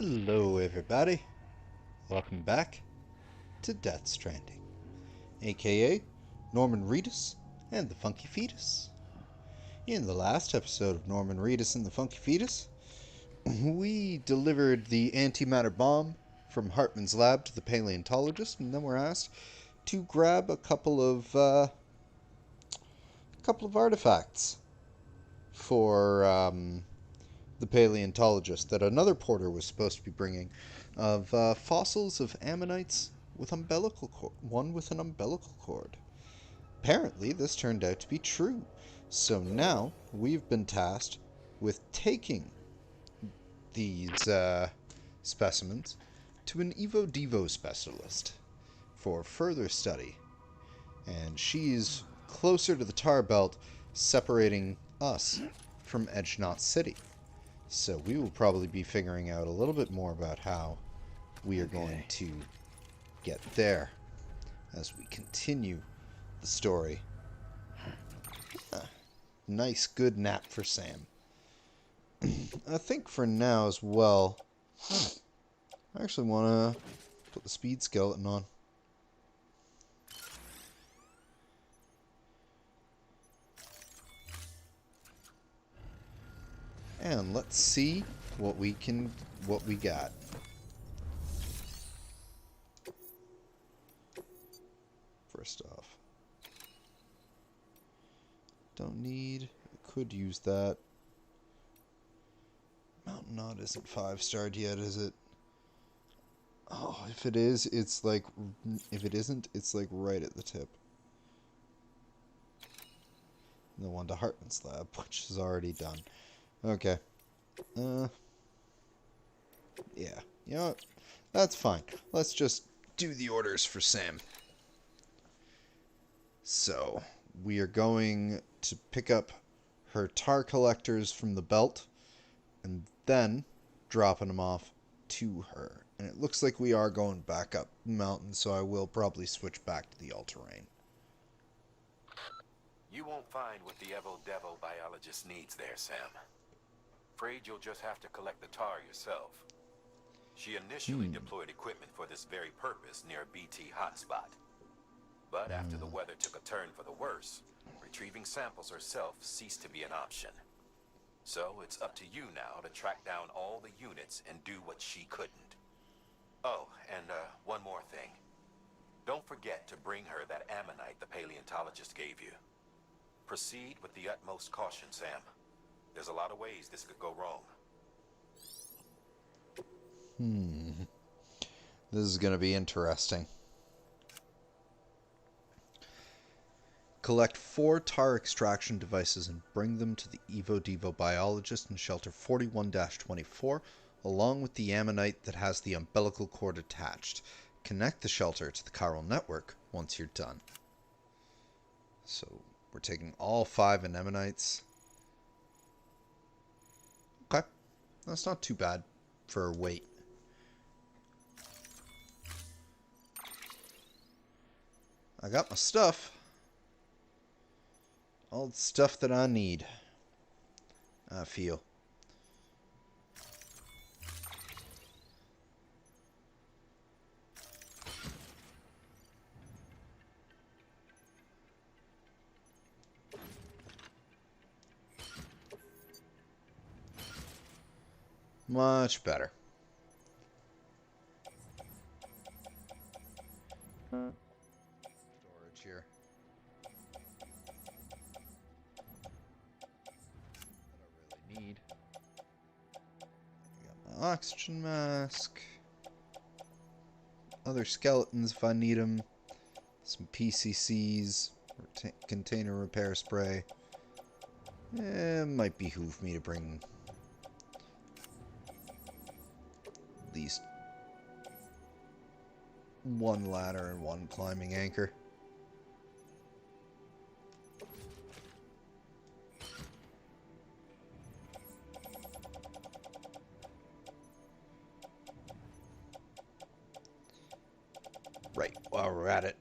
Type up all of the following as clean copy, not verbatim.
Hello everybody, welcome back to Death Stranding, aka Norman Reedus and the Funky Fetus. In the last episode of Norman Reedus and the Funky Fetus, we delivered the antimatter bomb from Hartman's lab to the paleontologist, and then we're asked to grab a couple of artifacts for the paleontologist that another porter was supposed to be bringing, of fossils of ammonites with one with an umbilical cord. Apparently, this turned out to be true. So now we've been tasked with taking these specimens to an Evo Devo specialist for further study. And she's closer to the tar belt, separating us from Edge Knot City. So we will probably be figuring out a little bit more about how we are going to get there as we continue the story. Nice, good nap for Sam. I think for now as well, I actually want to put the speed skeleton on. And let's see what we got. First off, could use that. Mountain Knot isn't 5-starred yet, is it? Oh, if it is, if it isn't, it's like right at the tip. The one to Hartman's lab, which is already done. Okay. Yeah. You know what? That's fine. Let's just do the orders for Sam. So, we are going to pick up her tar collectors from the belt and then dropping them off to her. And it looks like we are going back up the mountain, so I will probably switch back to the all-terrain. You won't find what the Evo Devo biologist needs there, Sam. Afraid you'll just have to collect the tar yourself. She initially deployed equipment for this very purpose near a BT hotspot. But after the weather took a turn for the worse, retrieving samples herself ceased to be an option. So it's up to you now to track down all the units and do what she couldn't. Oh, and one more thing. Don't forget to bring her that ammonite the paleontologist gave you. Proceed with the utmost caution, Sam. There's a lot of ways this could go wrong. This is going to be interesting. Collect 4 tar extraction devices and bring them to the Evo Devo biologist in shelter 41-24, along with the ammonite that has the umbilical cord attached. Connect the shelter to the chiral network once you're done. So, we're taking all 5 ammonites. Okay. That's not too bad for weight. I got my stuff. All the stuff that I need. I feel. Much better. Storage here. That I really need. I got my oxygen mask. Other skeletons if I need them. Some PCCs. Container repair spray. It might behoove me to bring at least 1 ladder and 1 climbing anchor. Right, while we're at it.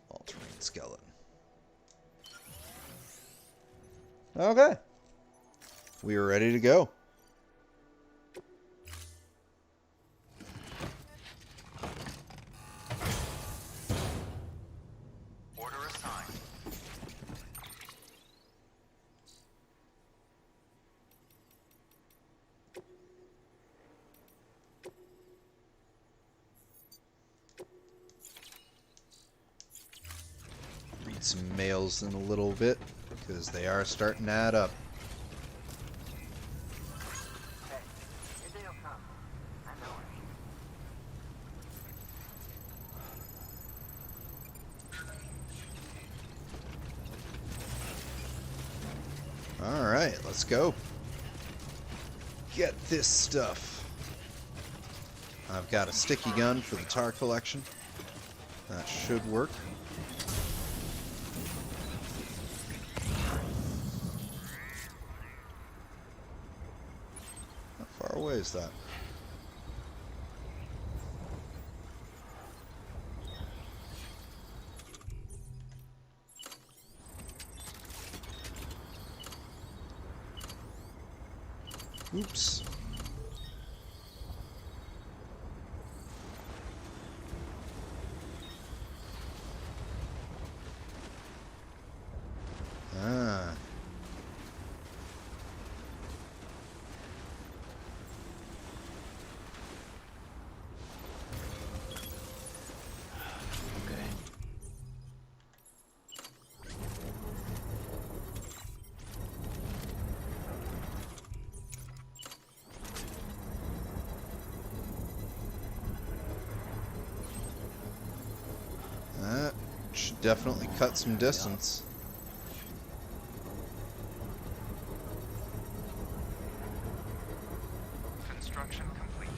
All-terrain skeleton. Okay. we are ready to go. Order assigned. Read some mails in a little bit, because they are starting to add up. Alright, let's go. Get this stuff. I've got a sticky gun for the tar collection. That should work. How far away is that? Oops. Ah. Okay. That should definitely cut some distance. Construction complete.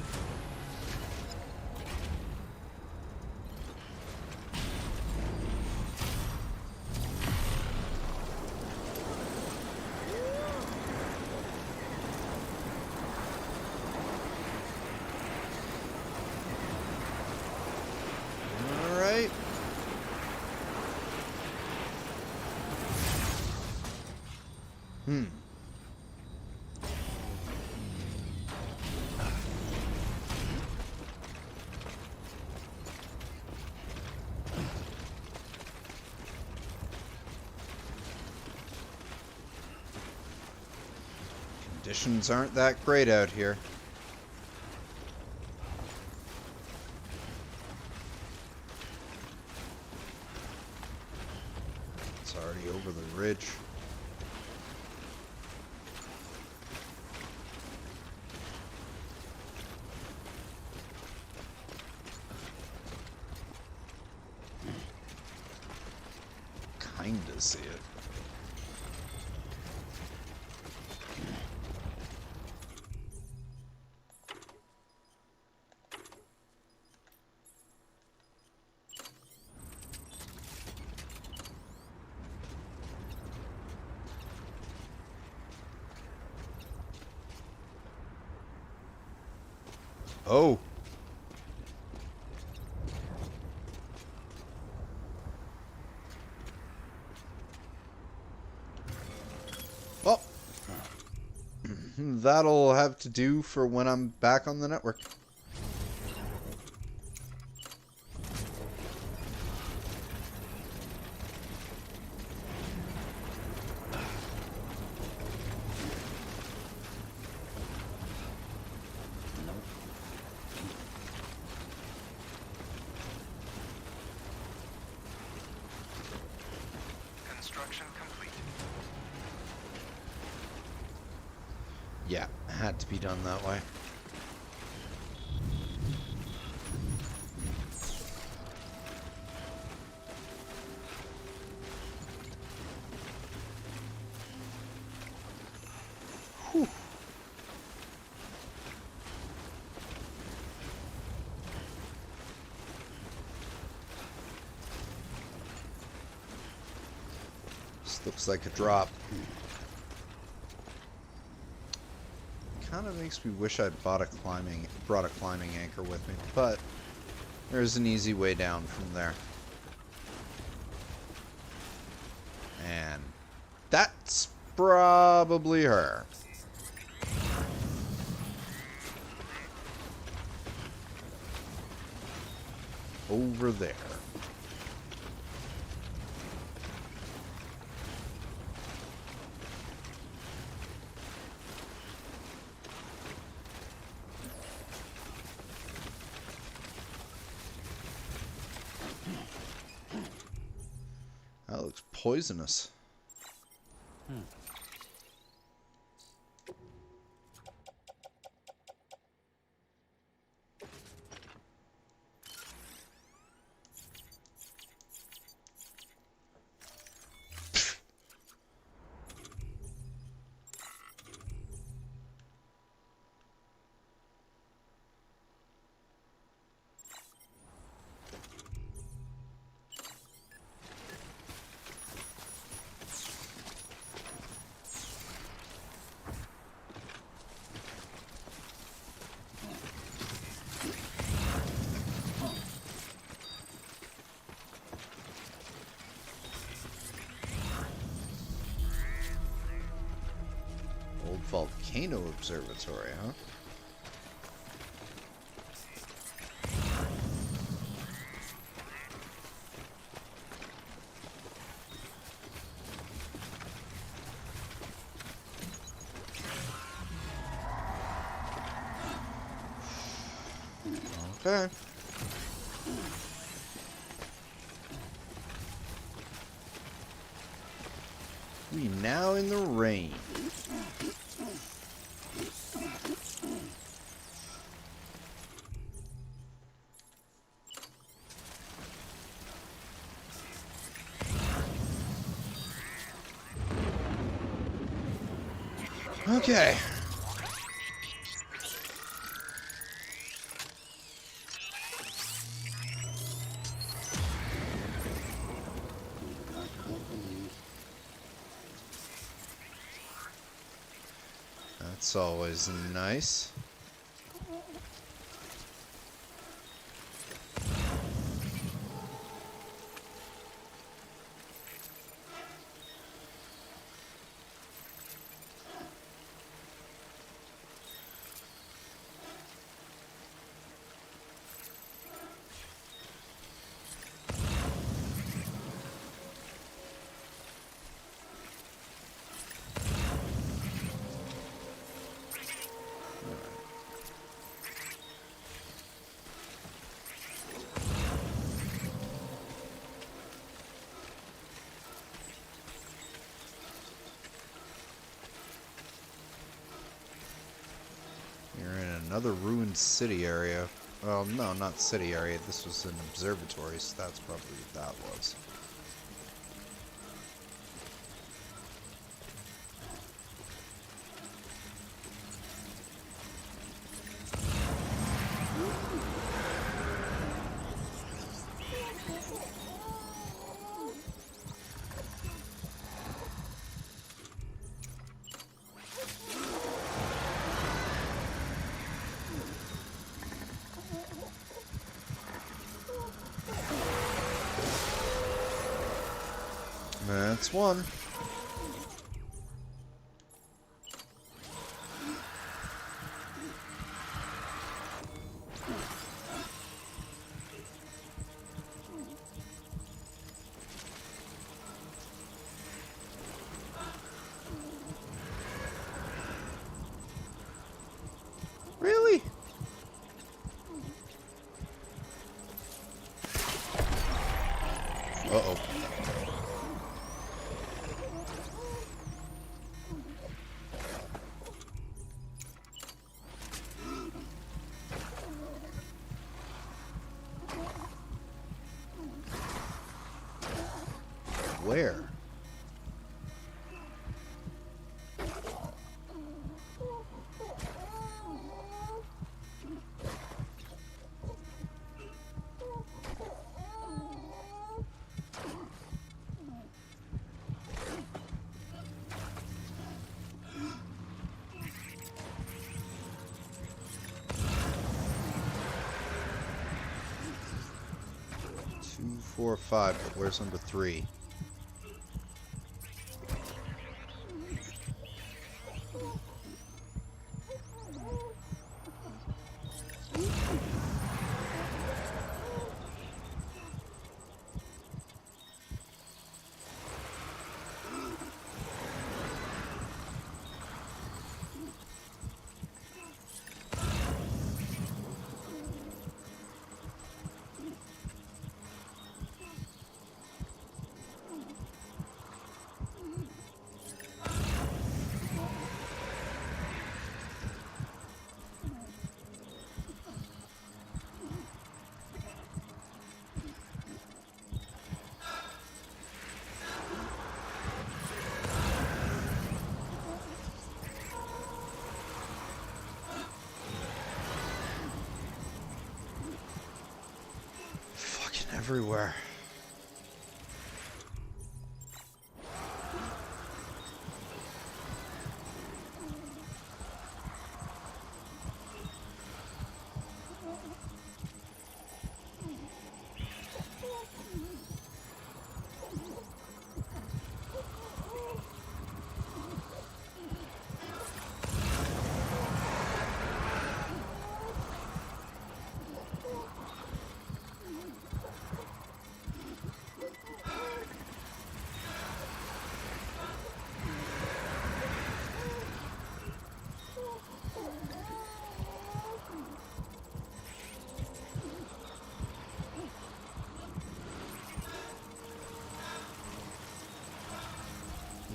Alright. Conditions aren't that great out here. It's already over the ridge. Kinda see it. Oh. Well, that'll have to do for when I'm back on the network. Construction complete. Yeah, had to be done that way. Whew. This looks like a drop. Kind of makes me wish I'd brought a climbing anchor with me, but there's an easy way down from there. And that's probably her. over there. That looks poisonous. Old volcano observatory, huh? Okay. We now in the rain. Okay. That's always nice. You're in another ruined city area. Well, no, not city area. This was an observatory, so that's probably what that was. That's one. Really? Uh-oh. Where? Two, 4, 5, but where's number 3? everywhere.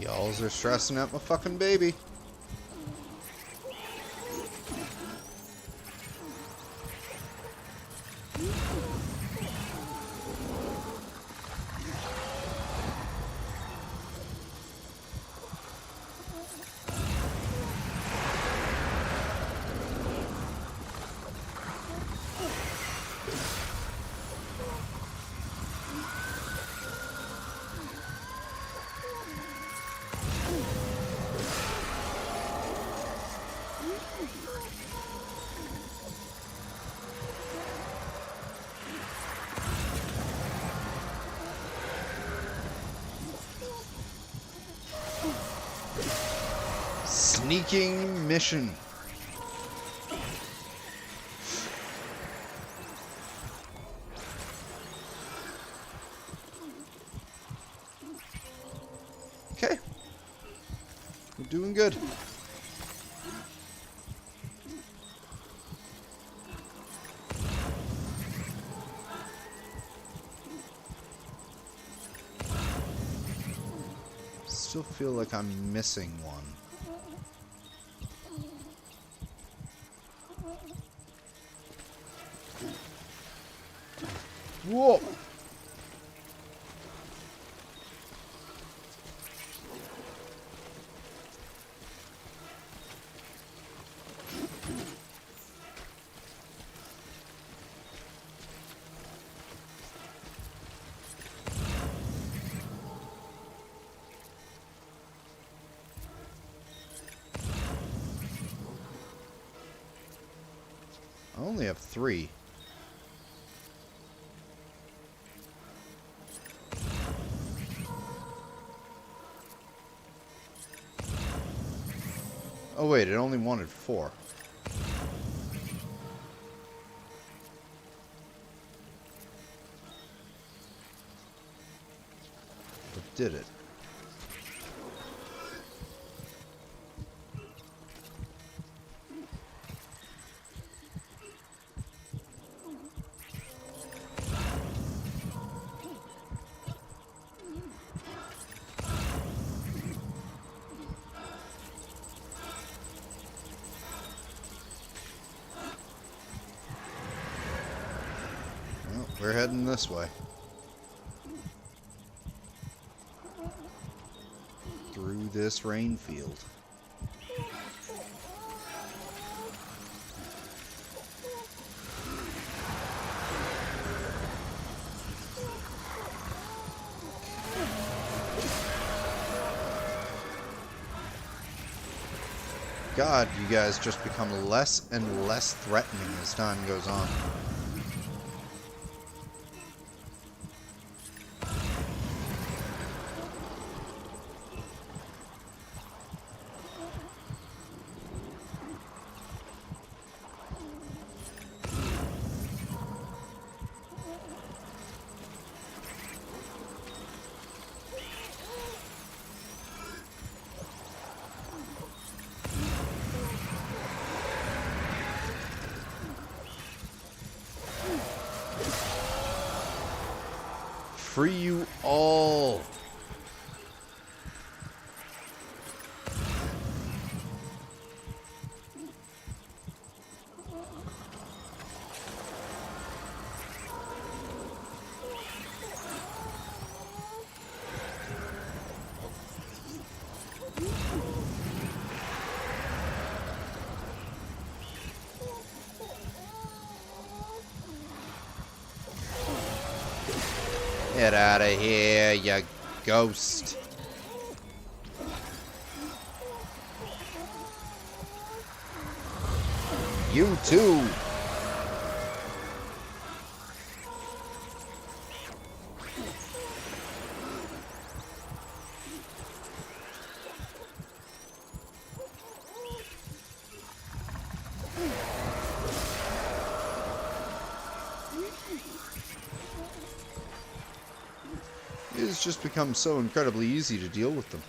Y'alls are stressing out my fucking baby. Sneaking mission. Okay. We're doing good. Still feel like I'm missing one. Whoa! I only have 3. Oh wait, it only wanted 4. But did it? Well, we're heading this way. Through this rain field. God, you guys just become less and less threatening as time goes on. Free you all! Get out of here, you ghost. You too. It has just become so incredibly easy to deal with them.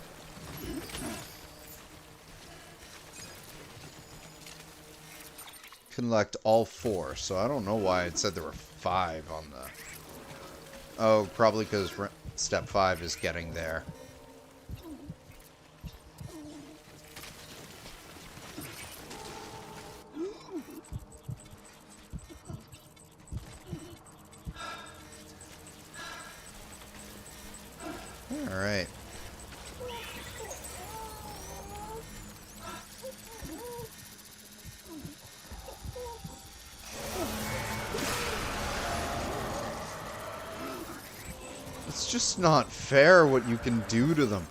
Collect all 4, so I don't know why it said there were 5 on the... Oh, probably because step 5 is getting there. Alright. It's just not fair what you can do to them.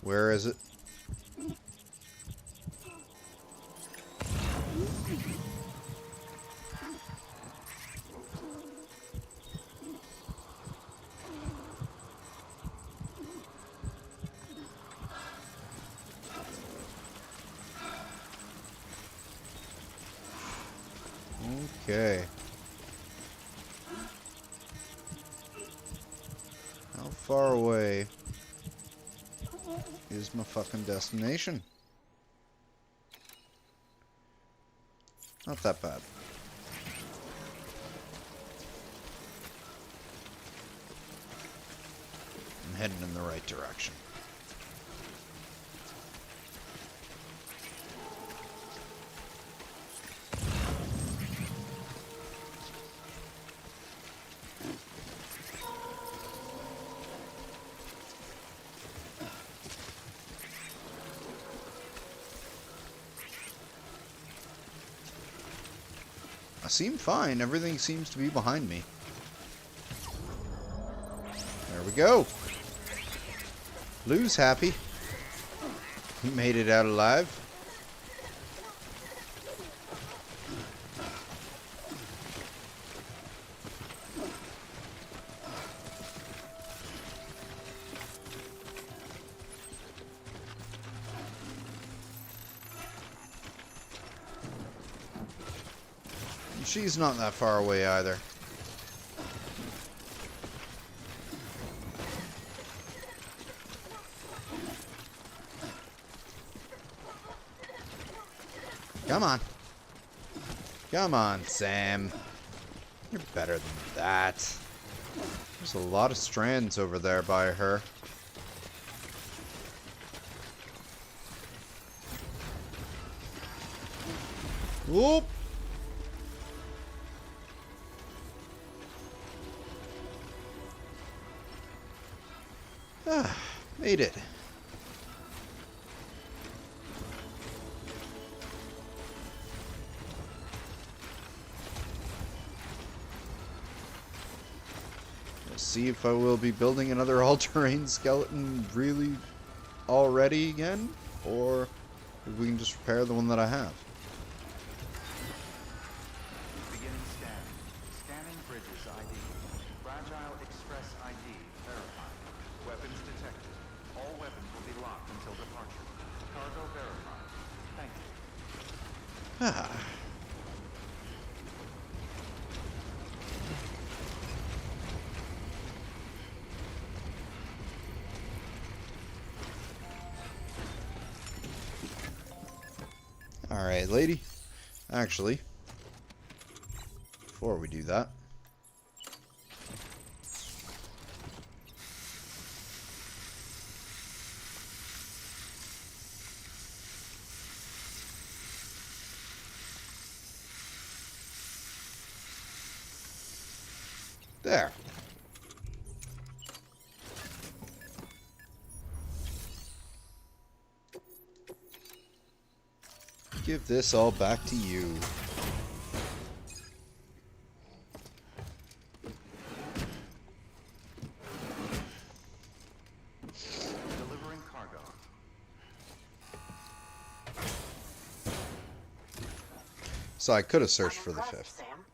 Where is it? Okay. How far away is my fucking destination? Not that bad. I'm heading in the right direction. I seem fine. Everything seems to be behind me. There we go. Lou's happy. He made it out alive. She's not that far away either. Come on. Come on, Sam. You're better than that. There's a lot of strands over there by her. Whoop! Ah, made it. We'll see if I will be building another all-terrain skeleton really already again, or if we can just repair the one that I have. Beginning scan. Scanning bridges ID. Fragile Express ID verified. Weapons detected. All weapons will be locked until departure. Cargo verified. Thank you. Ah. Alright, lady. Actually, before we do that, Give this all back to you. Delivering cargo. So I could have searched I'm for the impressed, fifth. Sam.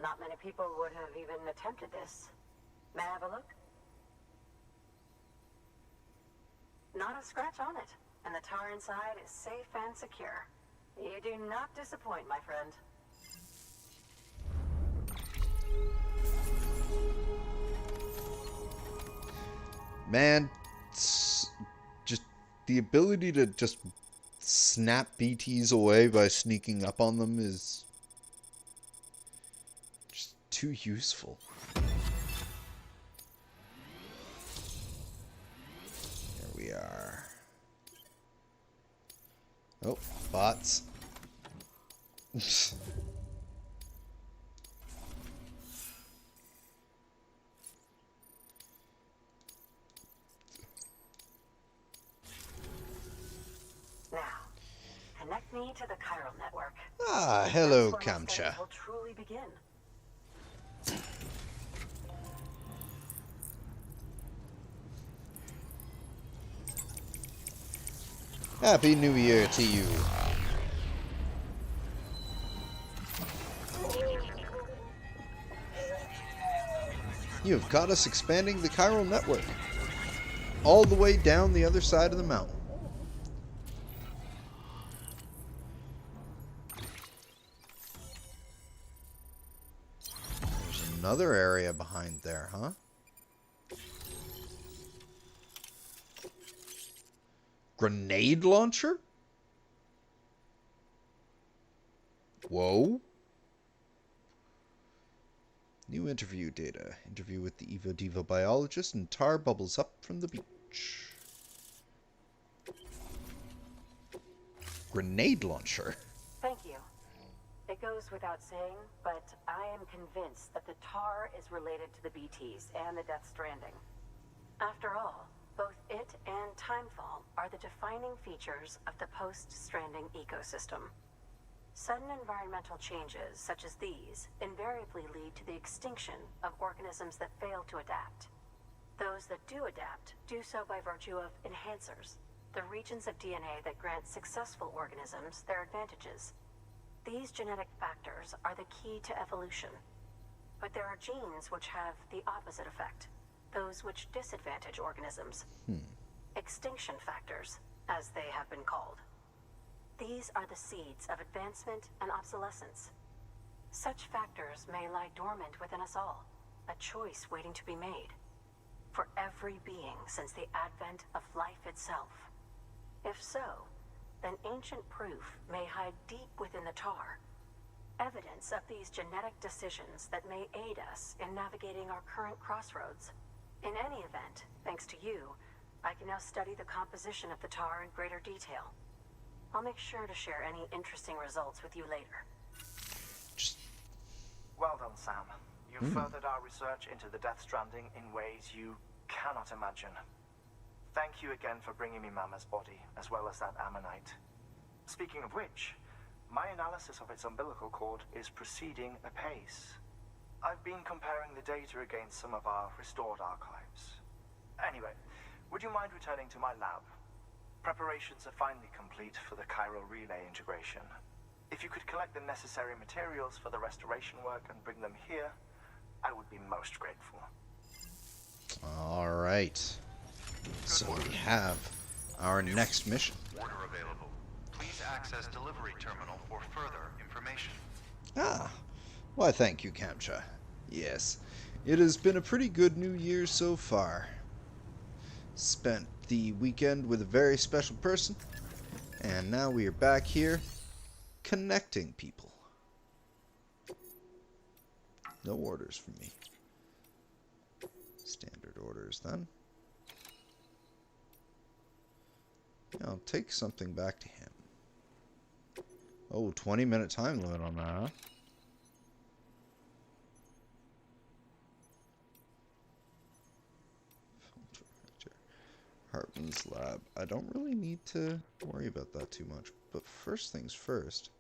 Not many people would have even attempted this. May I have a look? Not a scratch on it, and the tar inside is safe and secure. You do not disappoint, my friend. Man, just the ability to just snap BTs away by sneaking up on them is just too useful. Here we are. Oh, bots. Now, connect me to the chiral network. Ah, hello, That's where my studies Kamcha. will truly begin. Happy New Year to you. You have caught us expanding the chiral network all the way down the other side of the mountain. There's another area behind there, huh? Grenade launcher? Whoa. New interview data. Interview with the Evo Devo biologist, and tar bubbles up from the beach. Grenade launcher? Thank you. It goes without saying, but I am convinced that the tar is related to the BTs and the Death Stranding. After all, both it and timefall are the defining features of the post-stranding ecosystem. Sudden environmental changes such as these invariably lead to the extinction of organisms that fail to adapt. Those that do adapt do so by virtue of enhancers, the regions of DNA that grant successful organisms their advantages. These genetic factors are the key to evolution. But there are genes which have the opposite effect, those which disadvantage organisms. Extinction factors, as they have been called. These are the seeds of advancement and obsolescence. Such factors may lie dormant within us all, a choice waiting to be made. For every being since the advent of life itself. If so, then ancient proof may hide deep within the tar. Evidence of these genetic decisions that may aid us in navigating our current crossroads. In any event, thanks to you, I can now study the composition of the tar in greater detail. I'll make sure to share any interesting results with you later. Well done, Sam. You've furthered our research into the Death Stranding in ways you cannot imagine. Thank you again for bringing me Mama's body, as well as that ammonite. Speaking of which, my analysis of its umbilical cord is proceeding apace. I've been comparing the data against some of our restored archives. Anyway, would you mind returning to my lab? Preparations are finally complete for the chiral relay integration. If you could collect the necessary materials for the restoration work and bring them here, I would be most grateful. All right. So we have our next mission. Order available. Please access delivery terminal for further information. Ah, why thank you, Kamcha. Yes, it has been a pretty good New Year so far. Spent the weekend with a very special person, and now we are back here connecting people. No orders from me. Standard orders then. I'll take something back to him. Oh, 20-minute time limit on that, huh? Hartman's lab. I don't really need to worry about that too much. But first things first.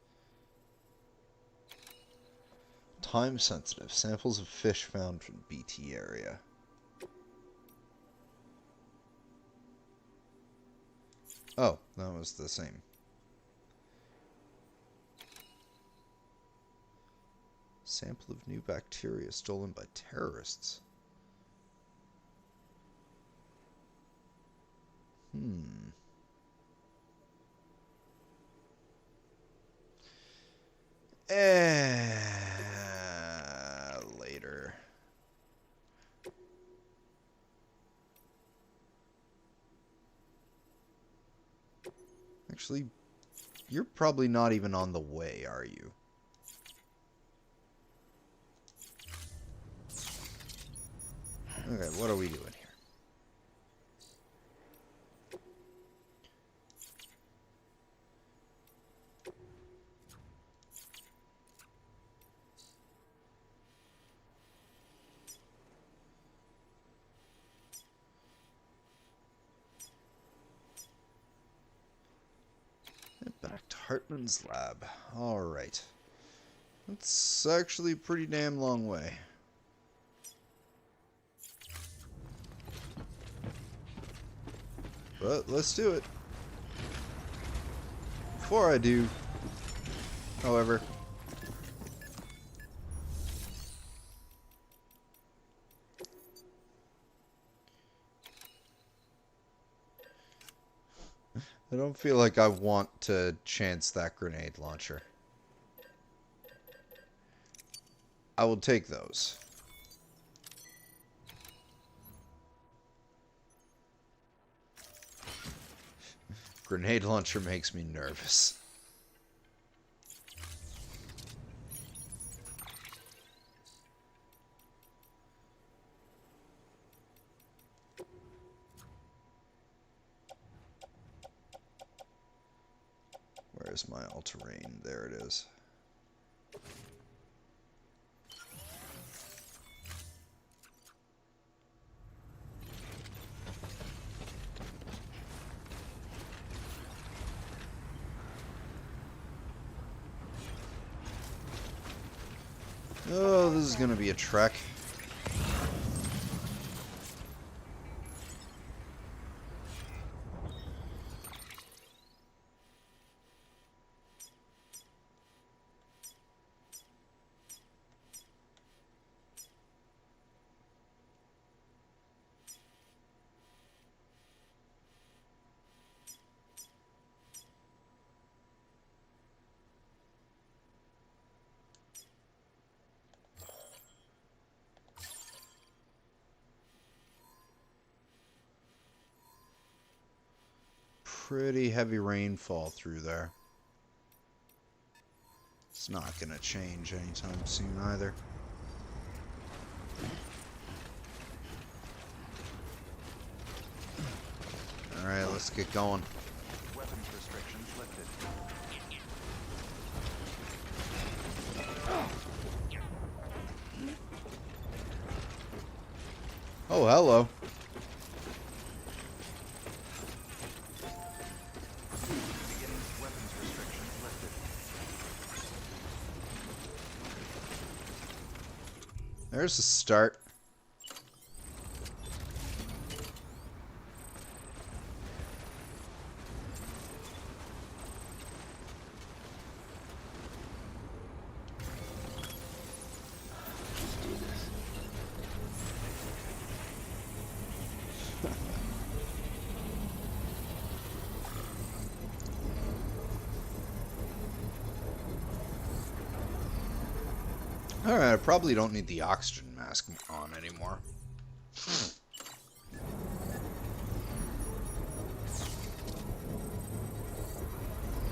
Time sensitive. Samples of fish found from BT area. Oh, that was the same. Sample of new bacteria stolen by terrorists. Later. Actually, you're probably not even on the way, are you? Okay, what are we doing here? Back to Hartman's lab. Alright. That's actually a pretty damn long way. But let's do it. Before I do, however, I don't feel like I want to chance that grenade launcher. I will take those. Grenade launcher makes me nervous. Where's my all-terrain? There it is. Oh, this is gonna be a trek. Pretty heavy rainfall through there. It's not gonna change anytime soon either. Alright, let's get going. Weapons restrictions lifted. Oh, hello. There's a start. Alright, I probably don't need the oxygen mask on anymore.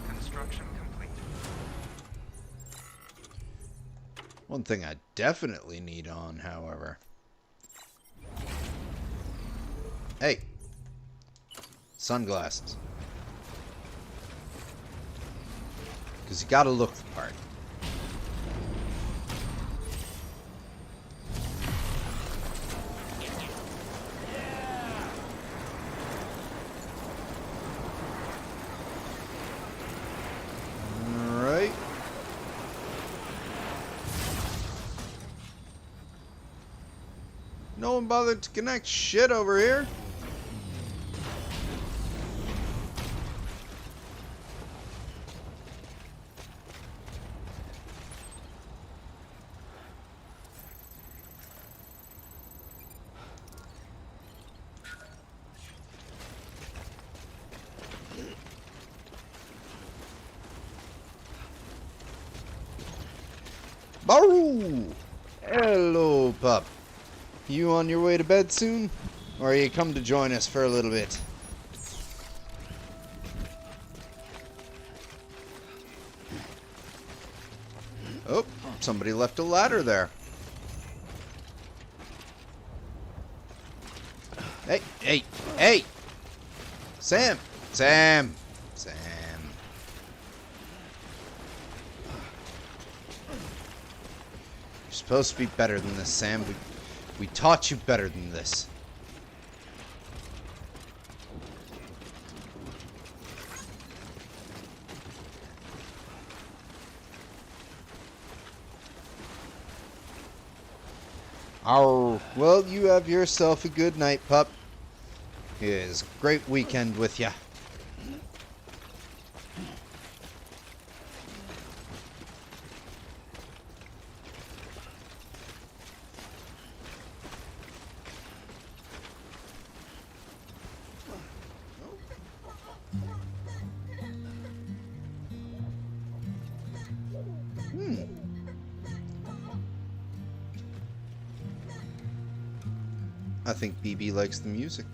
Construction complete. One thing I definitely need on, however. Hey! Sunglasses. Because you gotta look the part. one bothered to connect shit over here. Baru! Hello, pup. You on your way to bed soon? Or you come to join us for a little bit? Oh, somebody left a ladder there. Hey, hey, hey! Sam! Sam! Sam. You're supposed to be better than this, Sam. We taught you better than this. Oh, well, you have yourself a good night, pup. It is a great weekend with ya. I think BB likes the music.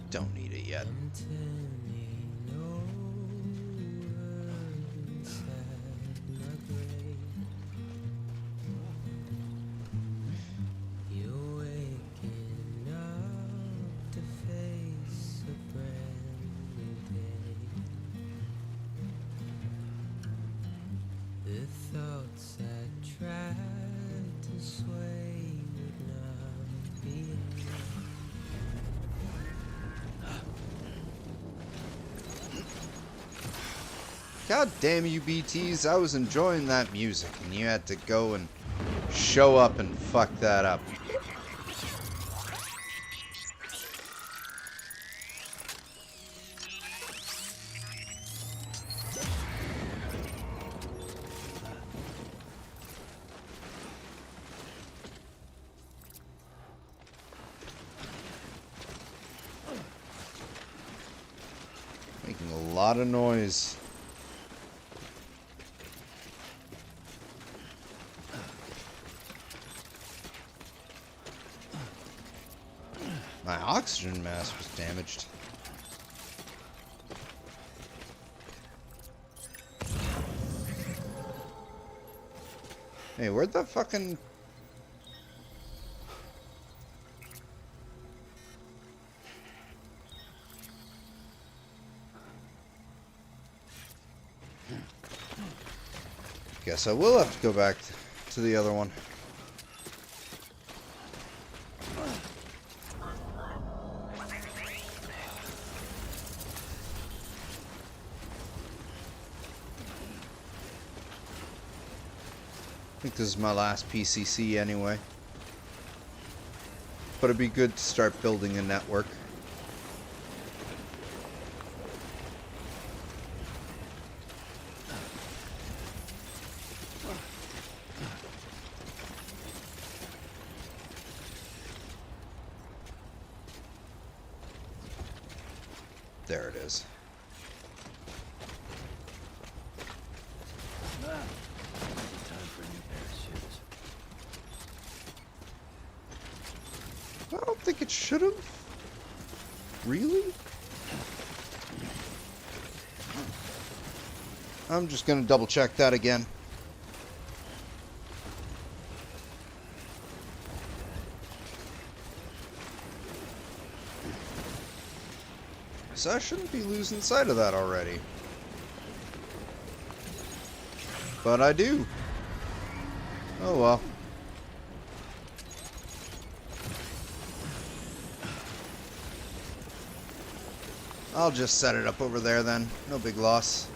Don't need it yet. God damn you, BTs. I was enjoying that music, and you had to go and show up and fuck that up. Making a lot of noise. My oxygen mask was damaged. Hey, where'd that fucking... Guess I will have to go back to the other one. I think this is my last PCC anyway. But it'd be good to start building a network. There it is. I don't think it should have. Really? I'm just gonna double check that again. So I shouldn't be losing sight of that already. But I do. Oh well. I'll just set it up over there then. No big loss.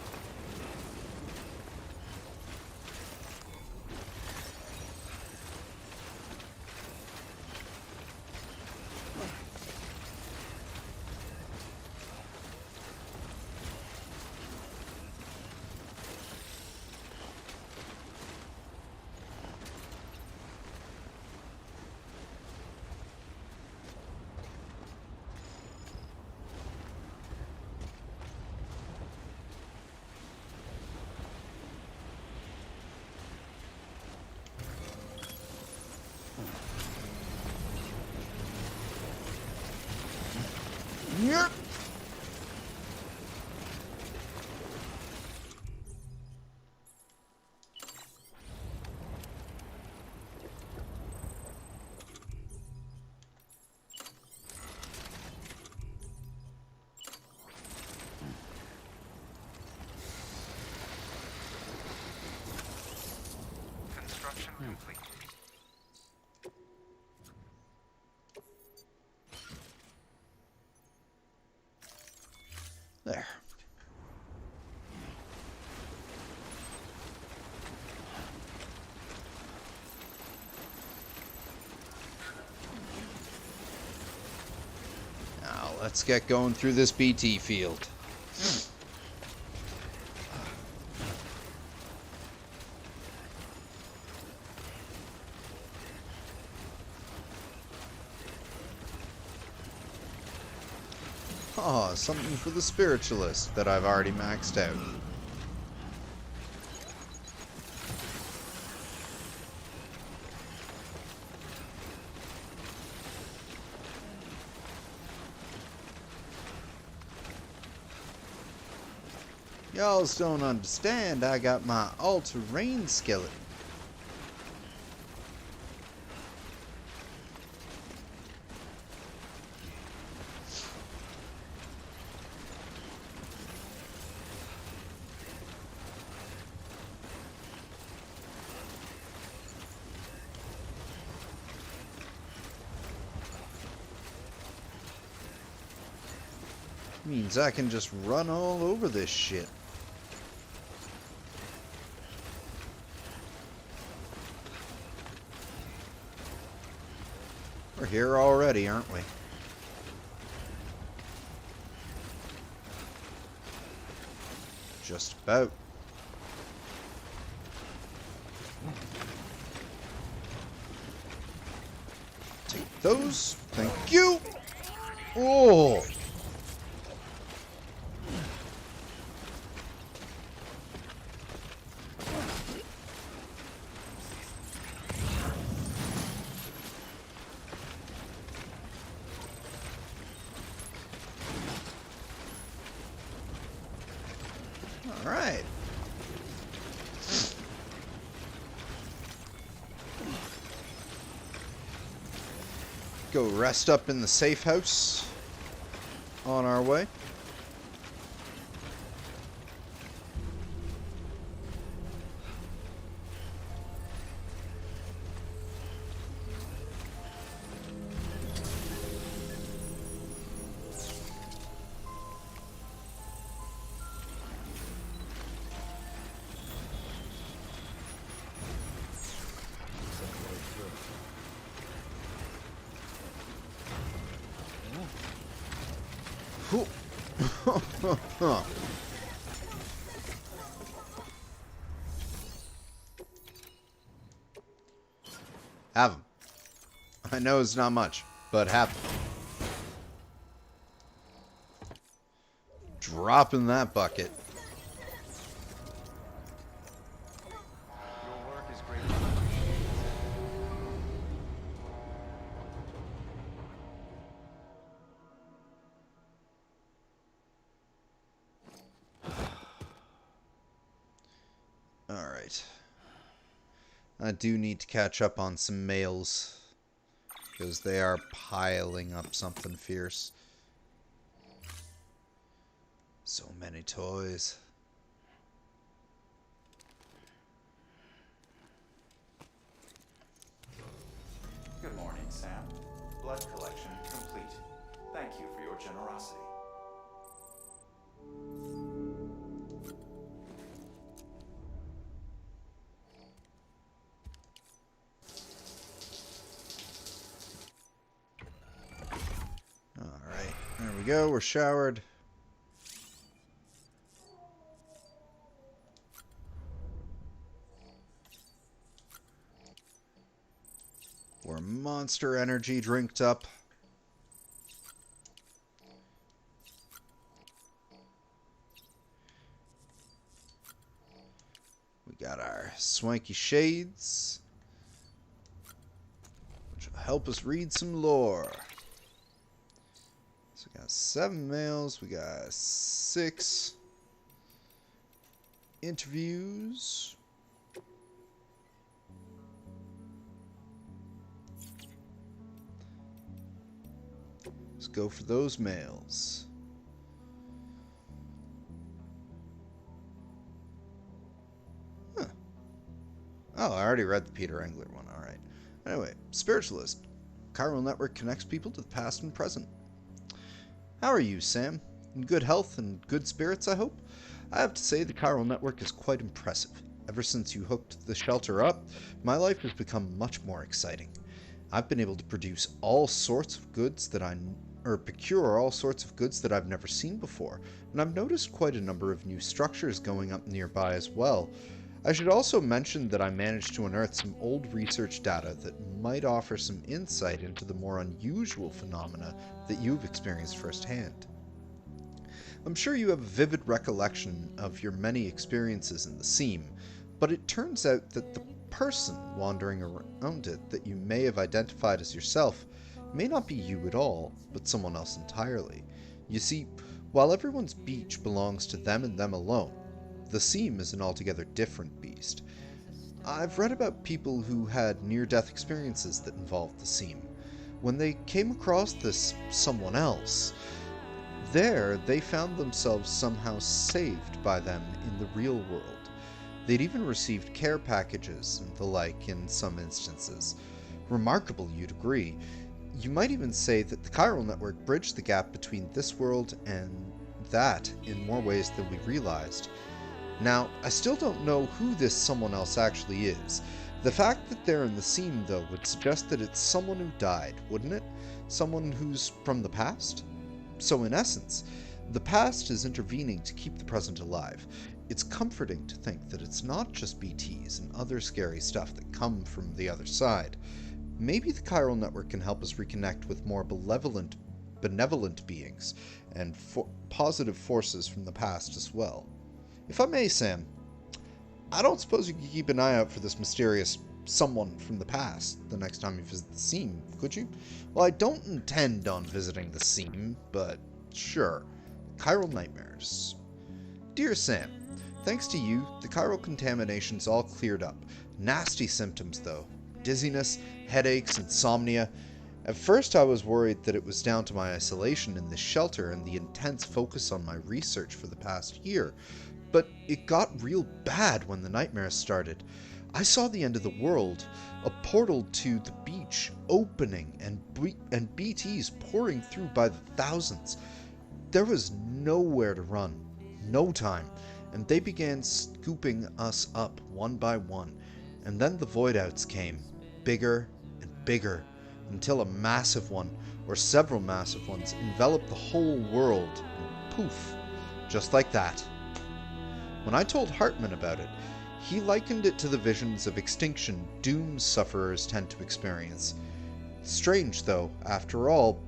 Yep. Construction complete. There. Now let's get going through this BT field. Oh, something for the spiritualist that I've already maxed out. Y'all don't understand, I got my all-terrain skeleton. Means I can just run all over this shit. We're here already, aren't we? Just about. Take those. Thank you. Oh. All right. Go rest up in the safe house on our way. Have them. I know it's not much, but have them. Drop in that bucket. Your work is greatly appreciated. Alright. I do need to catch up on some mails, because they are piling up something fierce. So many toys. Good morning, Sam. Blood collection complete. Thank you for your generosity. we go, we're showered. We're monster energy drinked up. We got our swanky shades, which will help us read some lore. So we got 7 males, we got 6 interviews. Let's go for those males. Huh. Oh, I already read the Peter Engler one, alright. Anyway, Spiritualist. Chiral Network connects people to the past and present. How are you, Sam? In good health and good spirits, I hope? I have to say the Chiral Network is quite impressive. Ever since you hooked the shelter up, my life has become much more exciting. I've been able to produce all sorts of goods that procure all sorts of goods that I've never seen before, and I've noticed quite a number of new structures going up nearby as well. I should also mention that I managed to unearth some old research data that might offer some insight into the more unusual phenomena that you've experienced firsthand. I'm sure you have a vivid recollection of your many experiences in the seam, but it turns out that the person wandering around it that you may have identified as yourself may not be you at all, but someone else entirely. You see, while everyone's beach belongs to them and them alone, the seam is an altogether different beast. I've read about people who had near-death experiences that involved the seam. When they came across this someone else, there they found themselves somehow saved by them in the real world. They'd even received care packages and the like in some instances. Remarkable, you'd agree. You might even say that the Chiral Network bridged the gap between this world and that in more ways than we realized. Now, I still don't know who this someone else actually is. The fact that they're in the seam, though, would suggest that it's someone who died, wouldn't it? Someone who's from the past? So in essence, the past is intervening to keep the present alive. It's comforting to think that it's not just BTs and other scary stuff that come from the other side. Maybe the Chiral Network can help us reconnect with more benevolent beings and positive forces from the past as well. If I may, Sam, I don't suppose you could keep an eye out for this mysterious someone from the past the next time you visit the seam, could you? Well, I don't intend on visiting the seam, but sure. Chiral Nightmares. Dear Sam, thanks to you, the chiral contamination's all cleared up. Nasty symptoms, though. Dizziness, headaches, insomnia. At first I was worried that it was down to my isolation in this shelter and the intense focus on my research for the past year, but it got real bad when the nightmares started. I saw the end of the world, a portal to the beach opening and BTs pouring through by the thousands. There was nowhere to run, no time, and they began scooping us up one by one. And then the void outs came, bigger and bigger, until a massive one, or several massive ones, enveloped the whole world, and poof, just like that. When I told Hartman about it, he likened it to the visions of extinction doom sufferers tend to experience. Strange, though, after all,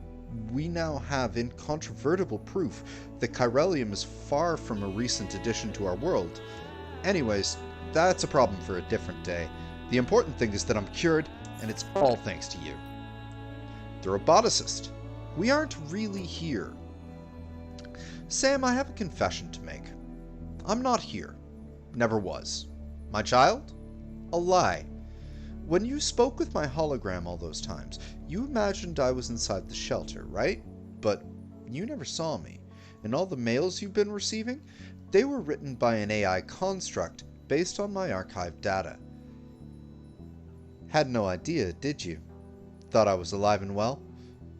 we now have incontrovertible proof that Chiralium is far from a recent addition to our world. Anyways, that's a problem for a different day. The important thing is that I'm cured, and it's all thanks to you. The Roboticist. We aren't really here. Sam, I have a confession to make. I'm not here. Never was. My child? A lie. When you spoke with my hologram all those times, you imagined I was inside the shelter, right? But you never saw me. And all the mails you've been receiving, they were written by an AI construct based on my archived data. Had no idea, did you? Thought I was alive and well?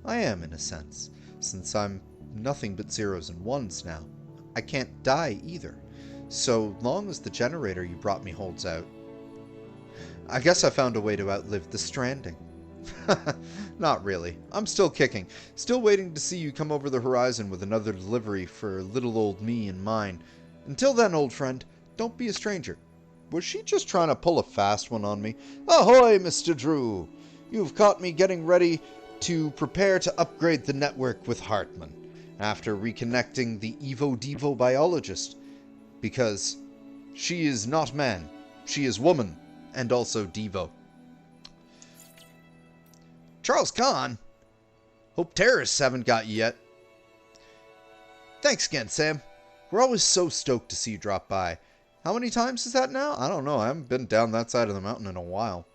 I am, in a sense, since I'm nothing but zeros and ones now. I can't die either, so long as the generator you brought me holds out. I guess I found a way to outlive the stranding. Not really. I'm still kicking. Still waiting to see you come over the horizon with another delivery for little old me and mine. Until then, old friend, don't be a stranger. Was she just trying to pull a fast one on me? Ahoy, Mr. Drew! You've caught me getting ready to prepare to upgrade the network with Hartman, after reconnecting the Evo Devo biologist. Because she is not man, she is woman, and also Devo. Charles Kahn? Hope terrorists haven't got you yet. Thanks again, Sam. We're always so stoked to see you drop by. How many times is that now? I don't know. I haven't been down that side of the mountain in a while.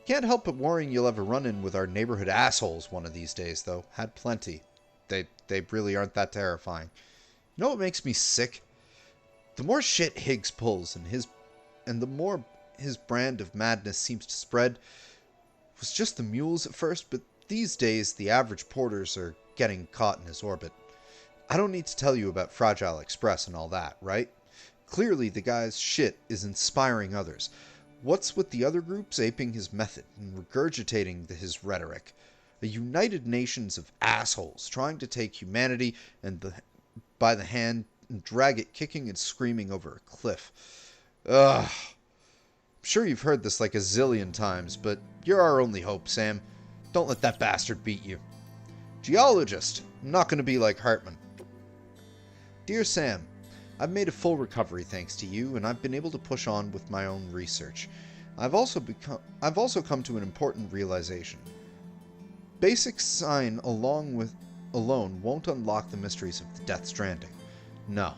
Can't help but worrying you'll have a run-in with our neighborhood assholes one of these days, though. Had plenty. They really aren't that terrifying. You know what makes me sick? The more shit Higgs pulls and the more his brand of madness seems to spread. It was just the mules at first, but these days the average porters are getting caught in his orbit. I don't need to tell you about Fragile Express and all that, right? Clearly the guy's shit is inspiring others. What's with the other groups aping his method and regurgitating his rhetoric? A united nations of assholes trying to take humanity by the hand and drag it kicking and screaming over a cliff. Ugh. I'm sure you've heard this like a zillion times, but you're our only hope, Sam. Don't let that bastard beat you. Geologist. I'm not going to be like Hartman. Dear Sam, I've made a full recovery thanks to you, and I've been able to push on with my own research. I've also come to an important realization. Basic sign alone won't unlock the mysteries of the Death Stranding. No.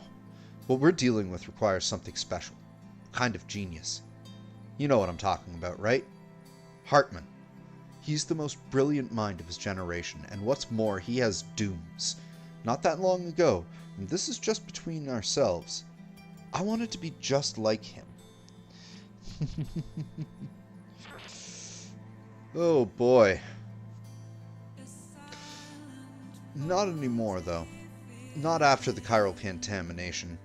What we're dealing with requires something special. A kind of genius. You know what I'm talking about, right? Hartman. He's the most brilliant mind of his generation, and what's more, he has dooms. Not that long ago, and this is just between ourselves, I wanted to be just like him. Oh boy. Not anymore, though. Not after the chiral contamination.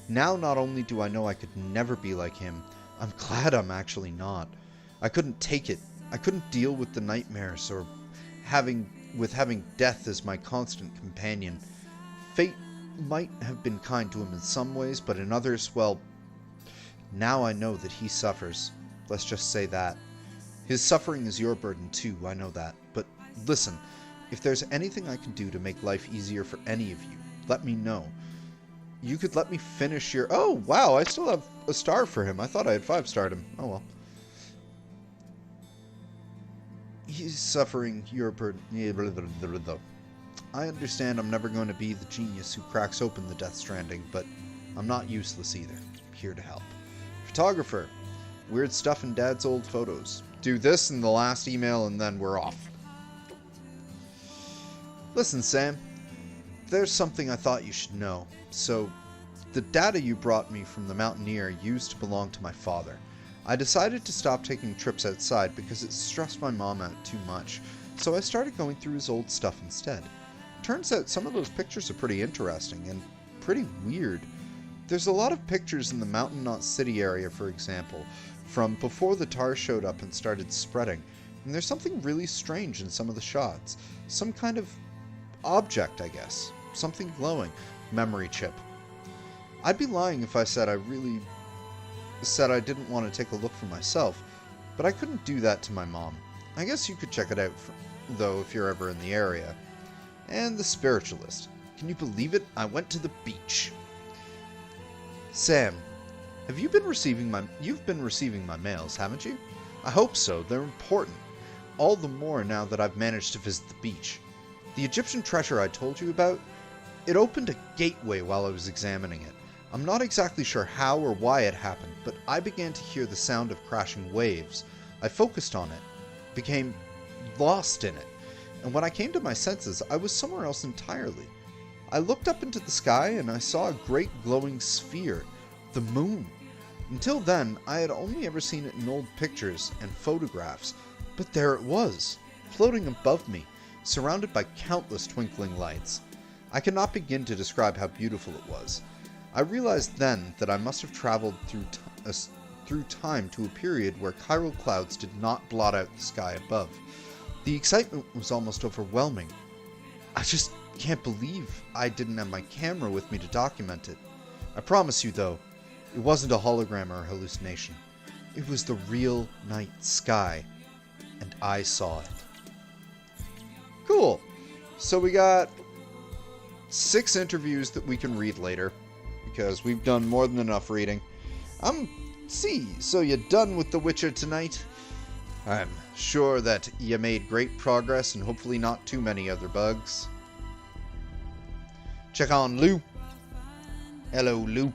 Now not only do I know I could never be like him, I'm glad I'm actually not. I couldn't take it. I couldn't deal with the nightmares or having death as my constant companion. Fate might have been kind to him in some ways, but in others, well, now I know that he suffers. Let's just say that. His suffering is your burden too, I know that. But listen, if there's anything I can do to make life easier for any of you, let me know. You could let me finish your... Oh, wow, I still have a star for him. I thought I had 5-starred him. Oh, well. He's suffering your burden. I understand I'm never going to be the genius who cracks open the Death Stranding, but I'm not useless either. I'm here to help. Photographer. Weird stuff in Dad's old photos. Do this in the last email and then we're off. Listen, Sam. There's something I thought you should know. So, the data you brought me from the Mountaineer used to belong to my father. I decided to stop taking trips outside because it stressed my mom out too much, so I started going through his old stuff instead. Turns out some of those pictures are pretty interesting and pretty weird. There's a lot of pictures in the Mountain Knot City area, for example, from before the tar showed up and started spreading, and there's something really strange in some of the shots. Some kind of object, I guess. Something glowing. Memory chip. I'd be lying if I said I didn't want to take a look for myself, but I couldn't do that to my mom. I guess you could check it out, though, if you're ever in the area. And the Spiritualist. Can you believe it? I went to the beach. Sam, you've been receiving my mails, haven't you? I hope so. They're important. All the more now that I've managed to visit the beach. The Egyptian treasure I told you about, it opened a gateway while I was examining it. I'm not exactly sure how or why it happened, but I began to hear the sound of crashing waves. I focused on it, became lost in it, and when I came to my senses, I was somewhere else entirely. I looked up into the sky and I saw a great glowing sphere, the moon. Until then, I had only ever seen it in old pictures and photographs, but there it was, floating above me, surrounded by countless twinkling lights. I cannot begin to describe how beautiful it was. I realized then that I must have traveled through time to a period where chiral clouds did not blot out the sky above. The excitement was almost overwhelming. I just can't believe I didn't have my camera with me to document it. I promise you, though, it wasn't a hologram or a hallucination. It was the real night sky, and I saw it. Cool. So we got 6 interviews that we can read later, because we've done more than enough reading. So you done with The Witcher tonight? I'm sure that you made great progress and hopefully not too many other bugs. Check on Lou. Hello, Lou.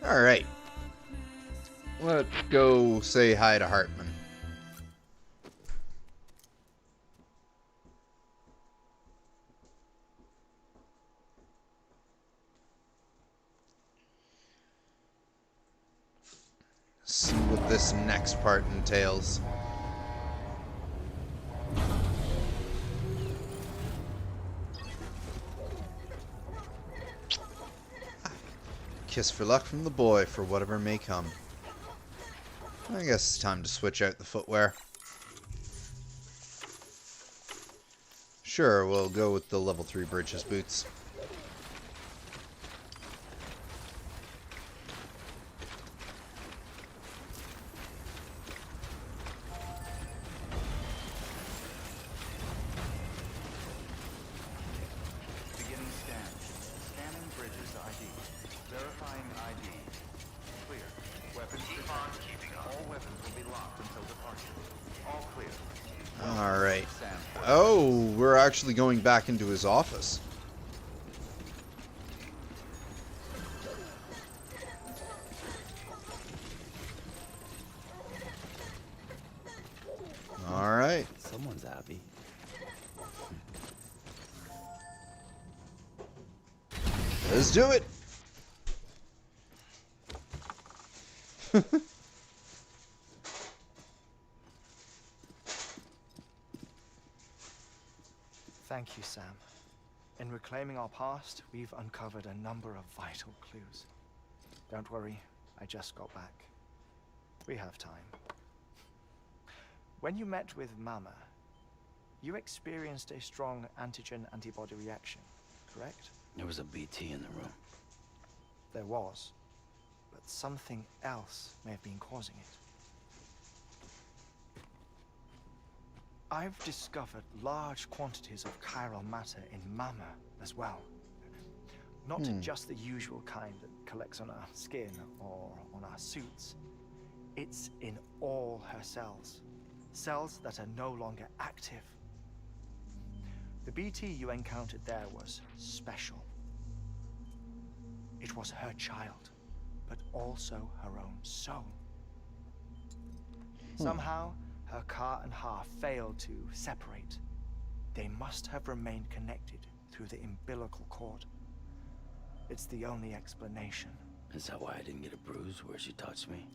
Alright. Let's go say hi to Hartman. See what this next part entails. Kiss for luck from the boy for whatever may come. I guess it's time to switch out the footwear. Sure, we'll go with the level 3 bridges boots. Beginning scan. Scanning bridges ID. Verifying ID. Clear. Weapons detected. All weapons will be locked until departure. All clear. Alright. Sam. Oh, we're actually going back into his office. Alright. Someone's happy. Let's do it. Thank you, Sam. In reclaiming our past, we've uncovered a number of vital clues. Don't worry, I just got back. We have time. When you met with Mama, you experienced a strong antigen-antibody reaction, correct? There was a BT in the room. There was, but something else may have been causing it. I've discovered large quantities of chiral matter in Mama as well. Not just the usual kind that collects on our skin or on our suits. It's in all her cells. Cells that are no longer active. The BT you encountered there was special. It was her child, but also her own soul. Somehow, her car and half failed to separate. They must have remained connected through the umbilical cord. It's the only explanation. Is that why I didn't get a bruise where she touched me?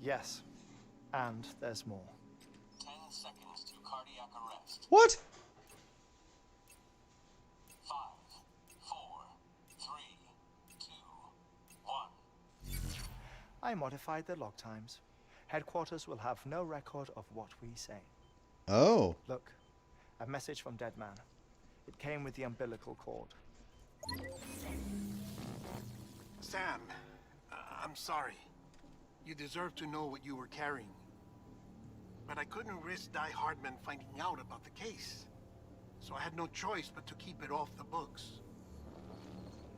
Yes, and there's more. 10 seconds to cardiac arrest. What? 5, 4, 3, 2, 1. I modified the log times. Headquarters will have no record of what we say. Oh. Look, a message from Dead Man. It came with the umbilical cord. Sam, I'm sorry. You deserve to know what you were carrying. But I couldn't risk Die Hardman finding out about the case. So I had no choice but to keep it off the books.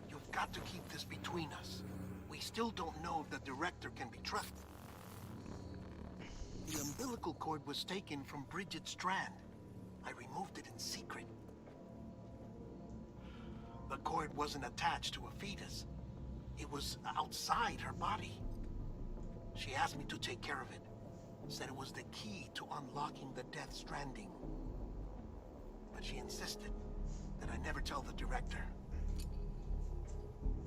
You've got to keep this between us. We still don't know if the director can be trusted. The umbilical cord was taken from Bridget Strand. I removed it in secret. The cord wasn't attached to a fetus. It was outside her body. She asked me to take care of it. Said it was the key to unlocking the Death Stranding. But she insisted that I never tell the director.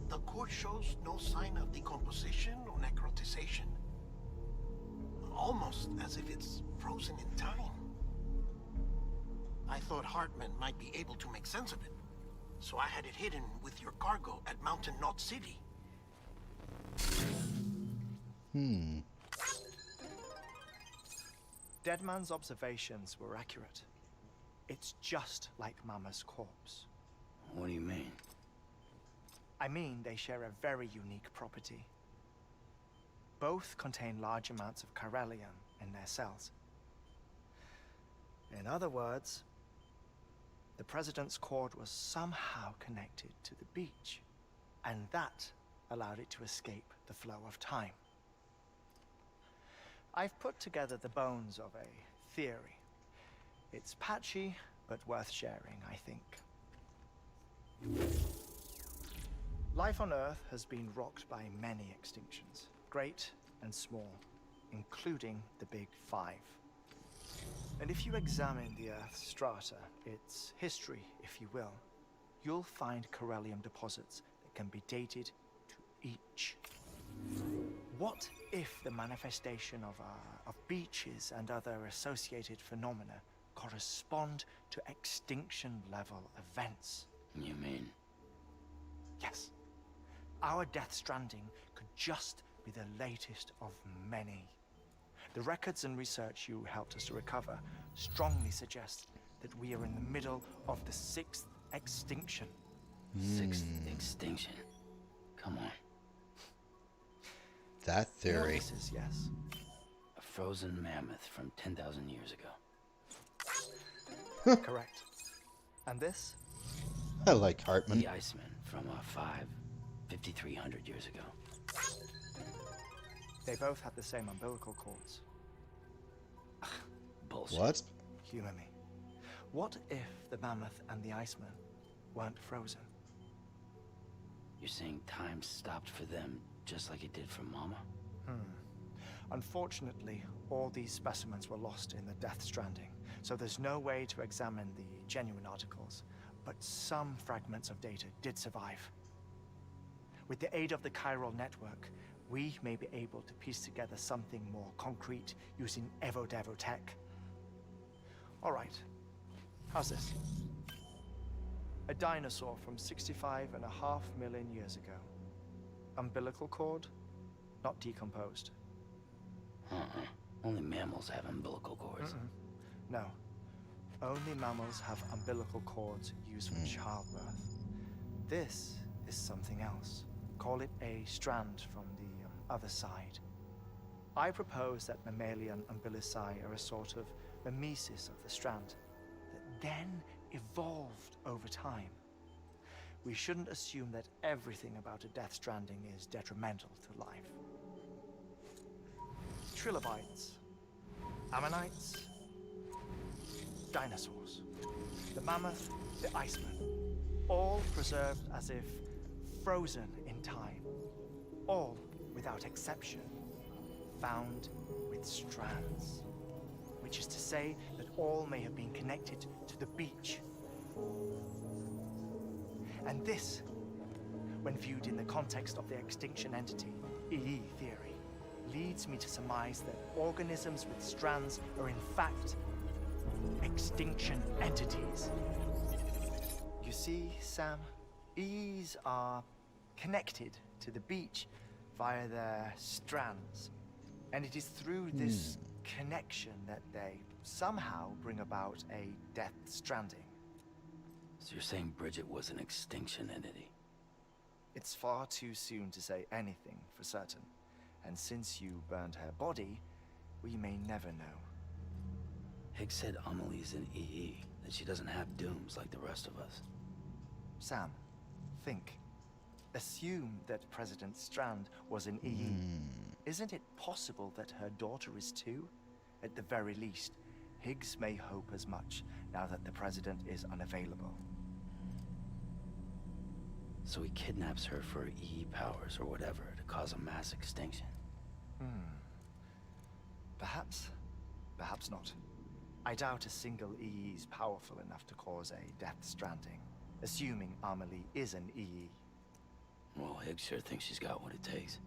The cord shows no sign of decomposition or necrotization. Almost as if it's frozen in time. I thought Hartman might be able to make sense of it. So I had it hidden with your cargo at Mountain Knot City. Deadman's observations were accurate. It's just like Mama's corpse. What do you mean? I mean, they share a very unique property. Both contain large amounts of chiralium in their cells. In other words, the President's cord was somehow connected to the beach, and that allowed it to escape the flow of time. I've put together the bones of a theory. It's patchy, but worth sharing, I think. Life on Earth has been rocked by many extinctions, great and small, including the Big Five. And if you examine the Earth's strata, its history, if you will, you'll find chiralium deposits that can be dated to each. What if the manifestation of beaches and other associated phenomena correspond to extinction-level events? You mean? Yes. Our Death Stranding could just be the latest of many. The records and research you helped us to recover strongly suggest that we are in the middle of the 6th extinction. 6th extinction? Come on. That theory. Illnesses, yes. A frozen mammoth from 10,000 years ago. Correct. And this? I like Hartman. The Iceman from 5,300 years ago. They both have the same umbilical cords. Bullshit. What? Humor me. What if the mammoth and the Iceman weren't frozen? You're saying time stopped for them just like it did for Mama? Unfortunately, all these specimens were lost in the Death Stranding, so there's no way to examine the genuine articles, but some fragments of data did survive. With the aid of the chiral network, we may be able to piece together something more concrete using Evo-Devo tech. All right, how's this? A dinosaur from 65.5 million years ago. Umbilical cord, not decomposed. Only mammals have umbilical cords. No, only mammals have umbilical cords used for childbirth. This is something else. Call it a strand from the other side. I propose that mammalian umbilici are a sort of mimesis of the strand that then evolved over time. We shouldn't assume that everything about a Death Stranding is detrimental to life. Trilobites, ammonites, dinosaurs, the mammoth, the Iceman, all preserved as if frozen in time, all without exception, found with strands, which is to say that all may have been connected to the beach. And this, when viewed in the context of the extinction entity, EE theory, leads me to surmise that organisms with strands are in fact extinction entities. You see, Sam, EEs are connected to the beach via their strands. And it is through this connection that they somehow bring about a Death Stranding. So you're saying Bridget was an extinction entity? It's far too soon to say anything for certain. And since you burned her body, we may never know. Higgs said Amelie's an EE, that she doesn't have dooms like the rest of us. Sam, think. Assume that President Strand was an EE. Isn't it possible that her daughter is too? At the very least, Higgs may hope as much now that the President is unavailable. So he kidnaps her for EE powers or whatever to cause a mass extinction. Perhaps. Perhaps not. I doubt a single EE is powerful enough to cause a Death Stranding, assuming Amelie is an EE. Well, Higgs sure thinks she's got what it takes.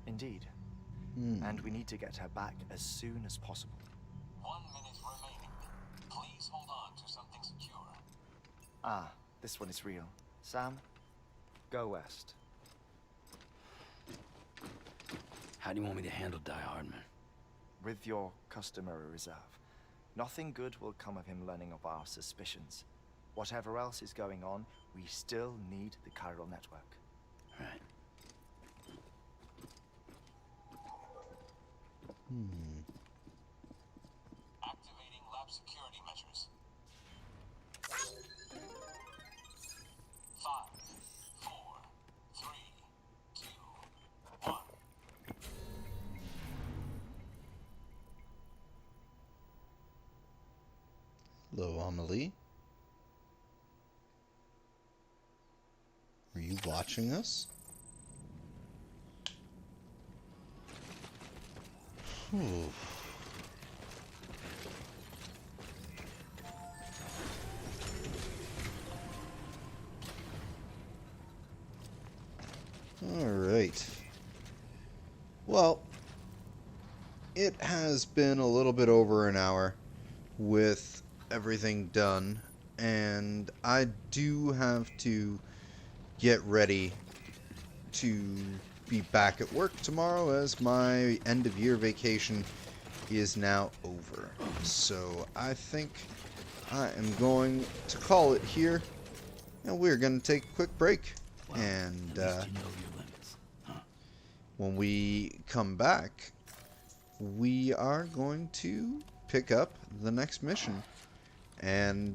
Indeed. And we need to get her back as soon as possible. 1 minute remaining. Ah, this one is real. Sam, go west. How do you want me to handle Die Hardman? With your customary reserve. Nothing good will come of him learning of our suspicions. Whatever else is going on, we still need the chiral network. Right. Activating lab security measures. 5, 4, 3, 2, 1. Hello, Amelie. Are you watching us? Whew. All right. Well, it has been a little bit over an hour with everything done, and I do have to get ready to be back at work tomorrow, as my end of year vacation is now over. So I think I am going to call it here, and we're going to take a quick break. Well, And at least you know your limits, huh? when we come back, we are going to pick up the next mission. And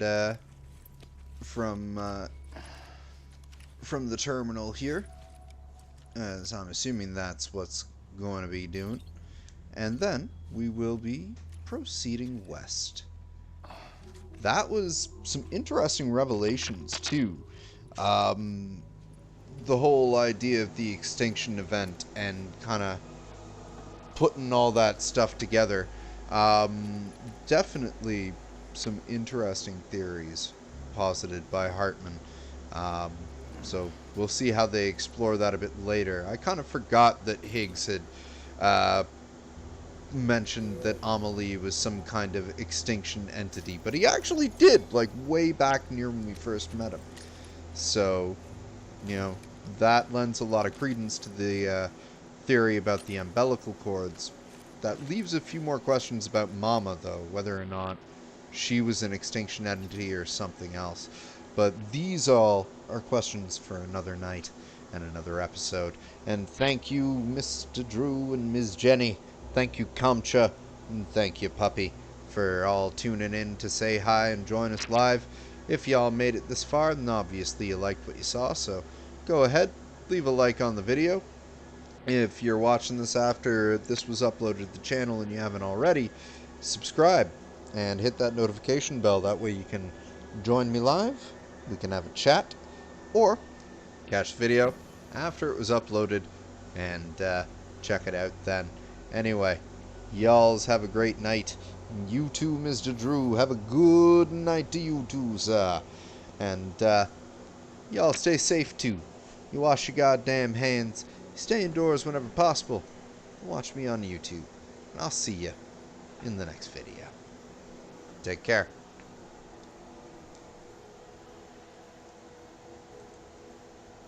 from the terminal here, as I'm assuming that's what's going to be doing. And then we will be proceeding west. That was some interesting revelations, too. The whole idea of the extinction event and kind of putting all that stuff together. Definitely some interesting theories posited by Hartman. So we'll see how they explore that a bit later. I kind of forgot that Higgs had mentioned that Amelie was some kind of extinction entity, but he actually did, like way back near when we first met him. So, you know, that lends a lot of credence to the theory about the umbilical cords. That leaves a few more questions about Mama, though, whether or not she was an extinction entity or something else. But these all are questions for another night and another episode. And thank you, Mr. Drew and Ms. Jenny. Thank you, Kamcha. And thank you, Puppy, for all tuning in to say hi and join us live. If y'all made it this far, then obviously you liked what you saw, so go ahead, leave a like on the video. If you're watching this after this was uploaded to the channel and you haven't already, subscribe and hit that notification bell. That way you can join me live, we can have a chat, or catch the video after it was uploaded and check it out then. Anyway, y'alls have a great night. You too, Mr. Drew, have a good night to you too, sir. And y'all stay safe too. You wash your goddamn hands. Stay indoors whenever possible. Watch me on YouTube. And I'll see you in the next video. Take care.